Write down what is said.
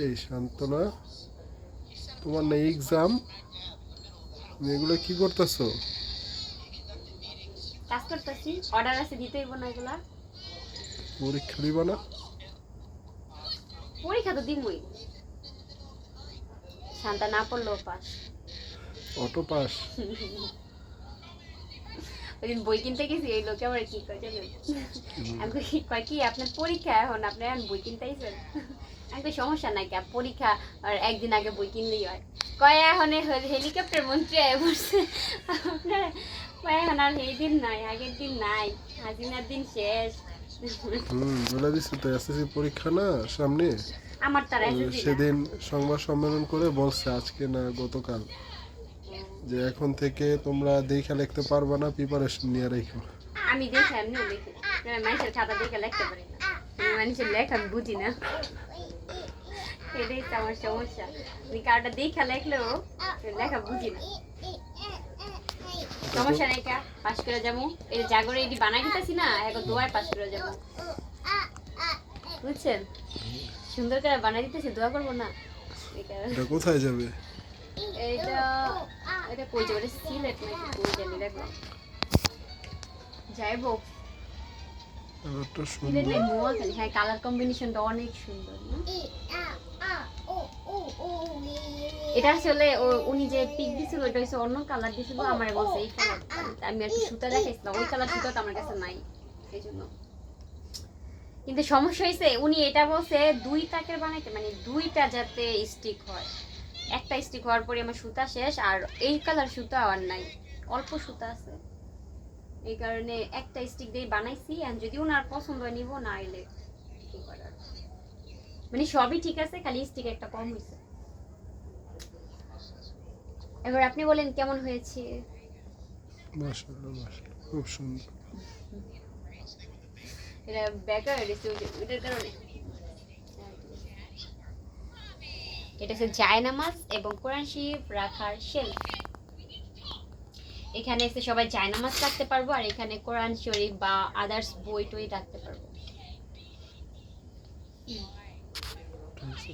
এই শান্তনা, তোমার না এক্সাম, তুমি এগুলো কি করতেছো? কাজ করতেছি, অর্ডার আছে দিতে হইব না এগুলা। পরীক্ষা দিবা না? পরীক্ষা তো দিমই, শান্তা না পড়লেও পাস। Auto pass? ওইদিন বই কিনতে গেছি, এই লোকে আবার কি কয় জানেন, আমি কয় কি আপনার পরীক্ষা এখন, আপনি এখন বই কিনতে আইছেন? আমি তো সমস্যা নাই, পরীক্ষা আর একদিন আগে বই কিনলেই হয়। কয় এখন হেলিকপ্টার মন্ত্রী আয় পড়ছে আপনার, কয় এখন আর এই দিন নাই, আগের দিন নাই, হাসিনার দিন শেষ। বলে দিচ্ছি তো, এসএসসি পরীক্ষা না সামনে। আমার তার এসএসসি না। সেদিন সংবাদ সম্মেলন করে বলছে, আজকে না গতকাল, যে এখন থেকে তোমরা দেখা লিখতে পারবা না, প্রিপারেশন নিয়ে রেখো। আমি দেখে এমনিও লিখি, মানুষের খাতা দেখে লিখতে পারি না, আমি মানুষের লেখা আমি বুঝি না, এটাই তো আমার সমস্যা। আমি কারোটা দেখে লেখলেও লেখা বুঝি না। সমস্যা নেই, কা পাস করে যাবো, এই জাগরে এটি বানাই দিতেছি না, এখন দোয়ায় পাস করে যাবো, বুঝছেন? সুন্দর করে বানাই দিতেছি, দোয়া করবো না। এটা কোথায় যাবে? এইটা এটা কই যাবে, এটা সিলেট নাকি কই জানি, দেখো যাইবো ব্যাপারটা সিলেট সুন্দর। নাই নোয়াখালী। হ্যাঁ, কালার কম্বিনেশনটা অনেক সুন্দর না? এটা আসলে উনি যে পিক দিছিল ওটা হচ্ছে অন্য কালার দিছিল, আমারে বলছে এই কালার, আমি আর কি সুতা দেখাইছিলাম, ওই কালার সুতা তো আমার কাছে নাই, এই জন্য। কিন্তু সমস্যা হয়েছে, উনি এটা বলছে দুই তাকের বানাইতে, মানে দুইটা যাতে স্টিক হয়, একটা স্টিক হওয়ার পরে আমার সুতা শেষ, আর এই কালার সুতা আর নাই, অল্প সুতা আছে, এই কারণে একটা স্টিক দিয়ে বানাইছি। আর যদি ওনার পছন্দ হয় নিব, না এলে কি করার, মানে সবই ঠিক আছে, খালি স্টিক একটা কম হয়েছে। এবার আপনি বলেন কেমন হয়েছে? মাশাআল্লাহ, মাশাআল্লাহ, খুব সুন্দর। এটা বেকার এটার কারণে। এটা হচ্ছে জায়নামাজ এবং কোরআন শরীফ রাখার শেলফ। এখানে এসে সবাই জায়নামাজ রাখতে পারবো, আর এখানে কোরআন শরীফ বা আদার্স বই টই রাখতে পারবো। ঠিক আছে।